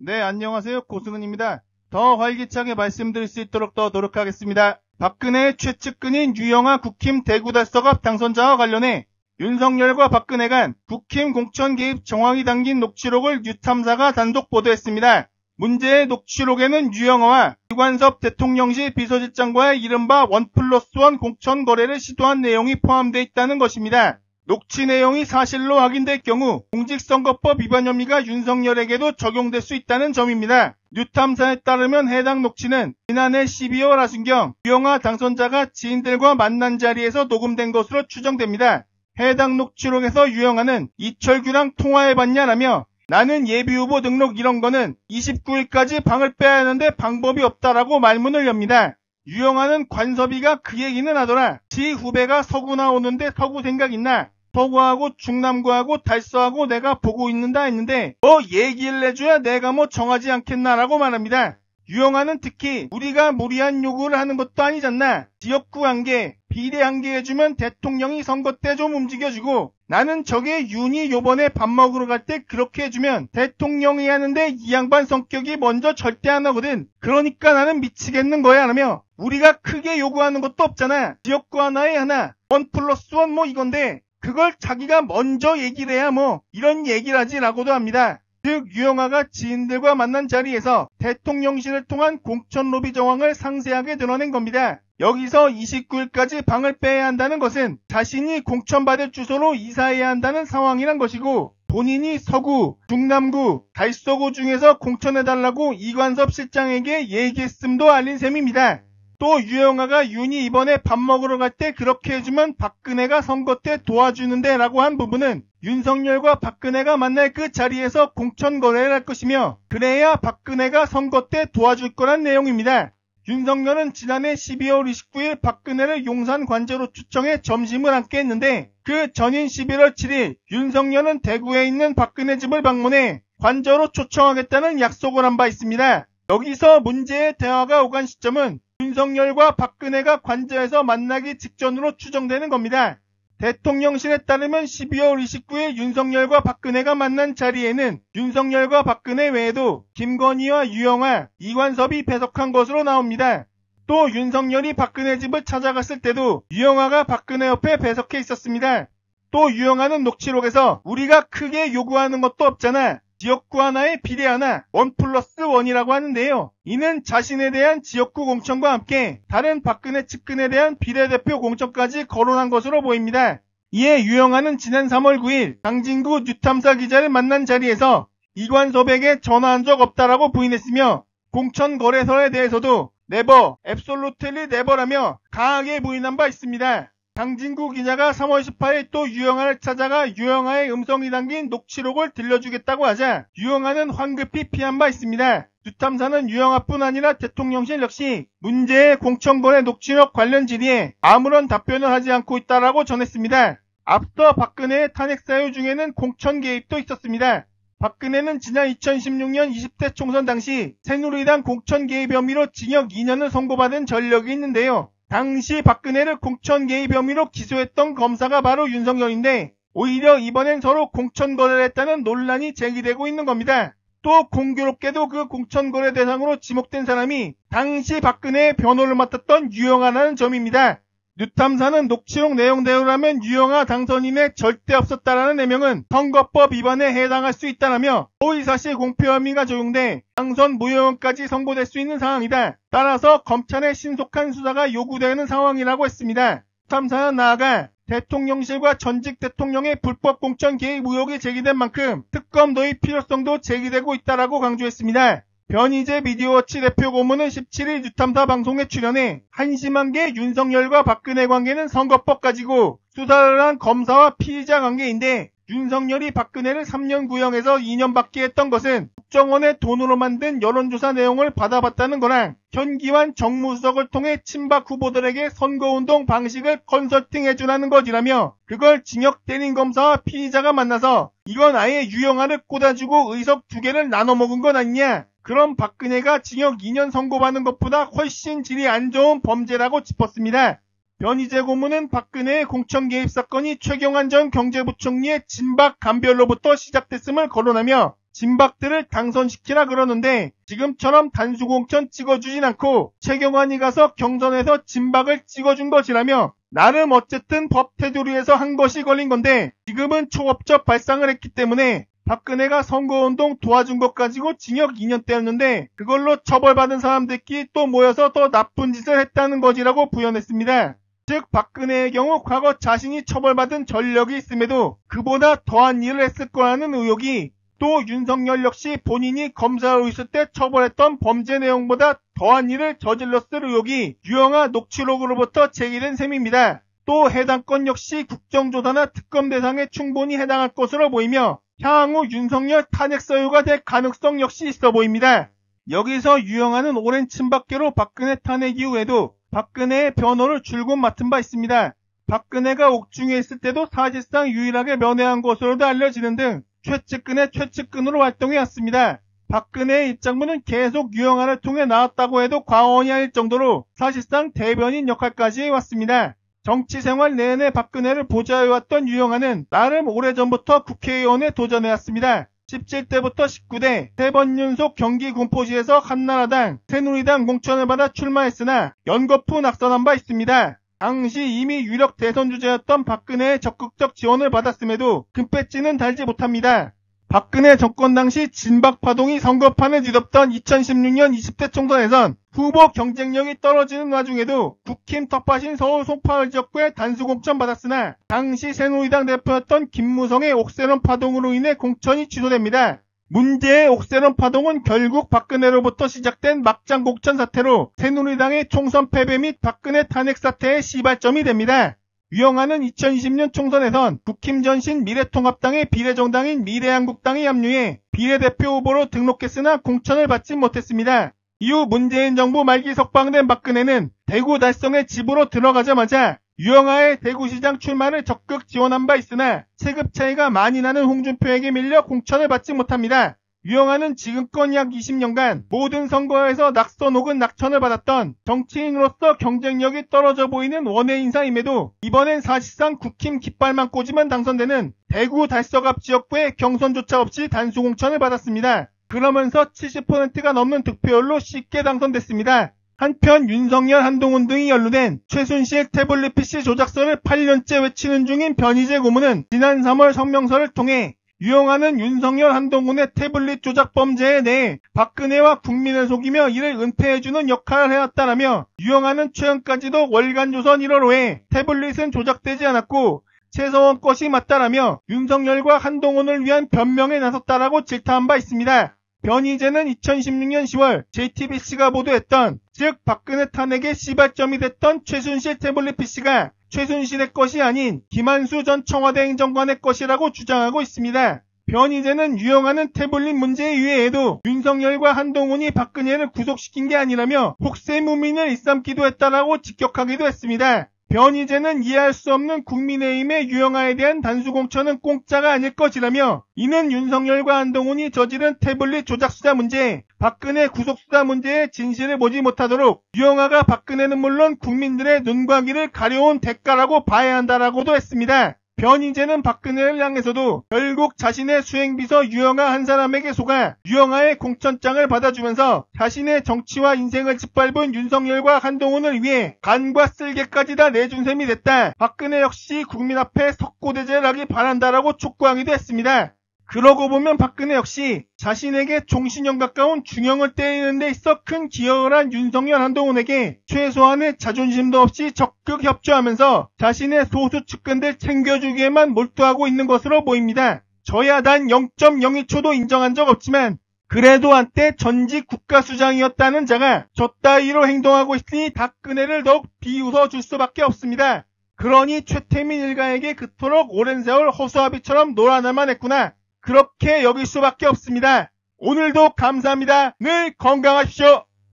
네, 안녕하세요. 고승은입니다. 더 활기차게 말씀드릴 수 있도록 더 노력하겠습니다. 박근혜의 최측근인 유영하 국힘 대구달서갑 당선자와 관련해 윤석열과 박근혜 간 국힘 공천 개입 정황이 담긴 녹취록을 뉴탐사가 단독 보도했습니다. 문제의 녹취록에는 유영하와 이관섭 대통령실 비서실장과의 이른바 1+1 공천 거래를 시도한 내용이 포함되어 있다는 것입니다. 녹취 내용이 사실로 확인될 경우 공직선거법 위반 혐의가 윤석열에게도 적용될 수 있다는 점입니다. 뉴탐사에 따르면 해당 녹취는 지난해 12월 하순경 유영하 당선자가 지인들과 만난 자리에서 녹음된 것으로 추정됩니다. 해당 녹취록에서 유영하는 이철규랑 통화해봤냐라며 나는 예비후보 등록 이런 거는 29일까지 방을 빼야 하는데 방법이 없다라고 말문을 엽니다. 유영하는 관섭이가 그 얘기는 하더라. 지 후배가 서구 나오는데 서구 생각 있나? 서구하고 중남구하고 달서하고 내가 보고 있는다 했는데 얘기를 해줘야 내가 정하지 않겠나라고 말합니다. 유영하는 특히 우리가 무리한 요구를 하는 것도 아니잖나. 지역구 한개, 비례 한개 해주면 대통령이 선거 때 좀 움직여주고 나는 저게 윤이 요번에 밥 먹으러 갈 때 그렇게 해주면 대통령이 하는데 이 양반 성격이 먼저 절대 안 하거든. 그러니까 나는 미치겠는 거야 라며 우리가 크게 요구하는 것도 없잖아. 지역구 하나에 하나 1+1 이건데 그걸 자기가 먼저 얘기를 해야 이런 얘기를 하지라고도 합니다. 즉 유영하가 지인들과 만난 자리에서 대통령실을 통한 공천 로비 정황을 상세하게 드러낸 겁니다. 여기서 29일까지 방을 빼야 한다는 것은 자신이 공천받을 주소로 이사해야 한다는 상황이란 것이고 본인이 서구, 중남구, 달서구 중에서 공천해달라고 이관섭 실장에게 얘기했음도 알린 셈입니다. 또 유영하가 윤이 이번에 밥 먹으러 갈 때 그렇게 해주면 박근혜가 선거 때 도와주는데 라고 한 부분은 윤석열과 박근혜가 만날 그 자리에서 공천 거래를 할 것이며 그래야 박근혜가 선거 때 도와줄 거란 내용입니다. 윤석열은 지난해 12월 29일 박근혜를 용산 관저로 초청해 점심을 함께 했는데 그 전인 11월 7일 윤석열은 대구에 있는 박근혜 집을 방문해 관저로 초청하겠다는 약속을 한 바 있습니다. 여기서 문제의 대화가 오간 시점은 윤석열과 박근혜가 관저에서 만나기 직전으로 추정되는 겁니다. 대통령실에 따르면 12월 29일 윤석열과 박근혜가 만난 자리에는 윤석열과 박근혜 외에도 김건희와 유영하, 이관섭이 배석한 것으로 나옵니다. 또 윤석열이 박근혜 집을 찾아갔을 때도 유영하가 박근혜 옆에 배석해 있었습니다. 또 유영하는 녹취록에서 우리가 크게 요구하는 것도 없잖아. 지역구 하나에 비례 하나 1+1이라고 하는데요. 이는 자신에 대한 지역구 공천과 함께 다른 박근혜 측근에 대한 비례대표 공천까지 거론한 것으로 보입니다. 이에 유영하는 지난 3월 9일 강진구 뉴탐사 기자를 만난 자리에서 이관섭에게 전화한 적 없다라고 부인했으며 공천 거래설에 대해서도 네버, 앱솔루틀리 네버라며 강하게 부인한 바 있습니다. 강진구 기자가 3월 18일 또 유영하를 찾아가 유영하의 음성이 담긴 녹취록을 들려주겠다고 하자 유영하는 황급히 피한 바 있습니다. 뉴탐사는 유영하뿐 아니라 대통령실 역시 문제의 공천거래 녹취록 관련 질의에 아무런 답변을 하지 않고 있다라고 전했습니다. 앞서 박근혜의 탄핵 사유 중에는 공천 개입도 있었습니다. 박근혜는 지난 2016년 20대 총선 당시 새누리당 공천 개입 혐의로 징역 2년을 선고받은 전력이 있는데요. 당시 박근혜를 공천 개입 혐의로 기소했던 검사가 바로 윤석열인데 오히려 이번엔 서로 공천 거래를 했다는 논란이 제기되고 있는 겁니다. 또 공교롭게도 그 공천 거래 대상으로 지목된 사람이 당시 박근혜의 변호를 맡았던 유영하라는 점입니다. 뉴탐사는 녹취록 내용대로라면 유영하 당선인에 절대 없었다라는 해명은 선거법 위반에 해당할 수 있다라며 허위사실 공표 혐의가 적용돼 당선 무효형까지 선고될 수 있는 상황이다. 따라서 검찰의 신속한 수사가 요구되는 상황이라고 했습니다. 뉴탐사는 나아가 대통령실과 전직 대통령의 불법 공천 개입 의혹이 제기된 만큼 특검 도입 필요성도 제기되고 있다라고 강조했습니다. 변희재 미디어워치 대표 고문은 17일 뉴탐사 방송에 출연해 한심한 게 윤석열과 박근혜 관계는 선거법 가지고 수사를 한 검사와 피의자 관계인데 윤석열이 박근혜를 3년 구형해서 2년 받게 했던 것은 국정원의 돈으로 만든 여론조사 내용을 받아봤다는 거랑 현기환 정무수석을 통해 친박 후보들에게 선거운동 방식을 컨설팅해주라는 것이라며 그걸 징역 때린 검사와 피의자가 만나서 이건 아예 유영하를 꽂아주고 의석 2개를 나눠 먹은 건 아니냐. 그럼 박근혜가 징역 2년 선고받는 것보다 훨씬 질이 안 좋은 범죄라고 짚었습니다. 변희재 고문은 박근혜의 공천 개입 사건이 최경환 전 경제부총리의 진박 감별로부터 시작됐음을 거론하며 진박들을 당선시키라 그러는데 지금처럼 단수공천 찍어주진 않고 최경환이 가서 경선에서 진박을 찍어준 것이라며 나름 어쨌든 법 테두리에서 한 것이 걸린 건데 지금은 초법적 발상을 했기 때문에 박근혜가 선거운동 도와준 것 가지고 징역 2년대였는데 그걸로 처벌받은 사람들끼리 또 모여서 더 나쁜 짓을 했다는 것이라고 부연했습니다. 즉 박근혜의 경우 과거 자신이 처벌받은 전력이 있음에도 그보다 더한 일을 했을 거라는 의혹이 또 윤석열 역시 본인이 검사로 있을 때 처벌했던 범죄 내용보다 더한 일을 저질렀을 의혹이 유영하 녹취록으로부터 제기된 셈입니다. 또 해당 건 역시 국정조사나 특검 대상에 충분히 해당할 것으로 보이며 향후 윤석열 탄핵 사유가 될 가능성 역시 있어 보입니다. 여기서 유영하는 오랜 친박계로 박근혜 탄핵 이후에도 박근혜의 변호를 줄곧 맡은 바 있습니다. 박근혜가 옥중에 있을 때도 사실상 유일하게 면회한 것으로도 알려지는 등 최측근의 최측근으로 활동해왔습니다. 박근혜의 입장문은 계속 유영하를 통해 나왔다고 해도 과언이 아닐 정도로 사실상 대변인 역할까지 해왔습니다. 정치생활 내내 박근혜를 보좌해왔던 유영하는 나름 오래전부터 국회의원에 도전해왔습니다. 17대부터 19대 3번 연속 경기 군포시에서 한나라당, 새누리당 공천을 받아 출마했으나 연거푸 낙선한 바 있습니다. 당시 이미 유력 대선 주자였던 박근혜의 적극적 지원을 받았음에도 금배지는 달지 못합니다. 박근혜 정권 당시 진박 파동이 선거판을 뒤덮던 2016년 20대 총선에선 후보 경쟁력이 떨어지는 와중에도 국힘 텃밭인 서울 송파을 지역구에 단수공천 받았으나 당시 새누리당 대표였던 김무성의 옥세론 파동으로 인해 공천이 취소됩니다. 문제의 옥세론 파동은 결국 박근혜로부터 시작된 막장 공천 사태로 새누리당의 총선 패배 및 박근혜 탄핵 사태의 시발점이 됩니다. 유영하는 2020년 총선에선 국힘 전신 미래통합당의 비례정당인 미래한국당에 합류해 비례대표 후보로 등록했으나 공천을 받지 못했습니다. 이후 문재인 정부 말기 석방된 박근혜는 대구 달성의 집으로 들어가자마자 유영하의 대구시장 출마를 적극 지원한 바 있으나 체급 차이가 많이 나는 홍준표에게 밀려 공천을 받지 못합니다. 유영하는 지금껏 약 20년간 모든 선거에서 낙선 혹은 낙천을 받았던 정치인으로서 경쟁력이 떨어져 보이는 원외 인사임에도 이번엔 사실상 국힘 깃발만 꽂으면 당선되는 대구 달석 앞 지역구에 경선조차 없이 단수 공천을 받았습니다. 그러면서 70%가 넘는 득표율로 쉽게 당선됐습니다. 한편 윤석열, 한동훈 등이 연루된 최순실 태블릿 PC 조작설을 8년째 외치는 중인 변희재 고문은 지난 3월 성명서를 통해 유영하는 윤석열, 한동훈의 태블릿 조작 범죄에 대해 박근혜와 국민을 속이며 이를 은폐해주는 역할을 해왔다라며 유영하는 최근까지도 월간조선 1월호에 태블릿은 조작되지 않았고 최서원 것이 맞다라며 윤석열과 한동훈을 위한 변명에 나섰다라고 질타한 바 있습니다. 변희재는 2016년 10월 JTBC가 보도했던 즉 박근혜 탄핵의 시발점이 됐던 최순실 태블릿 PC가 최순실의 것이 아닌 김한수 전 청와대 행정관의 것이라고 주장하고 있습니다. 변희재는 유영하는 태블릿 문제 이외에도 윤석열과 한동훈이 박근혜를 구속시킨 게 아니라며 혹세무민을 일삼기도 했다라고 직격하기도 했습니다. 변희재는 이해할 수 없는 국민의힘의 유영하에 대한 단수공천은 공짜가 아닐 것이라며 이는 윤석열과 한동훈이 저지른 태블릿 조작수사 문제, 박근혜 구속수사 문제의 진실을 보지 못하도록 유영하가 박근혜는 물론 국민들의 눈과 귀를 가려온 대가라고 봐야 한다라고도 했습니다. 변희재는 박근혜를 향해서도 결국 자신의 수행비서 유영하 한 사람에게 속아 유영하의 공천장을 받아주면서 자신의 정치와 인생을 짓밟은 윤석열과 한동훈을 위해 간과 쓸개까지 다 내준 셈이 됐다. 박근혜 역시 국민 앞에 석고대죄를 하기 바란다라고 촉구하기도 했습니다. 그러고 보면 박근혜 역시 자신에게 종신형 가까운 중형을 때리는 데 있어 큰 기여를 한 윤석열, 한동훈에게 최소한의 자존심도 없이 적극 협조하면서 자신의 소수 측근들 챙겨주기에만 몰두하고 있는 것으로 보입니다. 저야 단 0.01초도 인정한 적 없지만 그래도 한때 전직 국가수장이었다는 자가 저 따위로 행동하고 있으니 박근혜를 더욱 비웃어줄 수밖에 없습니다. 그러니 최태민 일가에게 그토록 오랜 세월 허수아비처럼 놀아나만 했구나. 그렇게 여길 수밖에 없습니다. 오늘도 감사합니다. 늘 건강하십시오.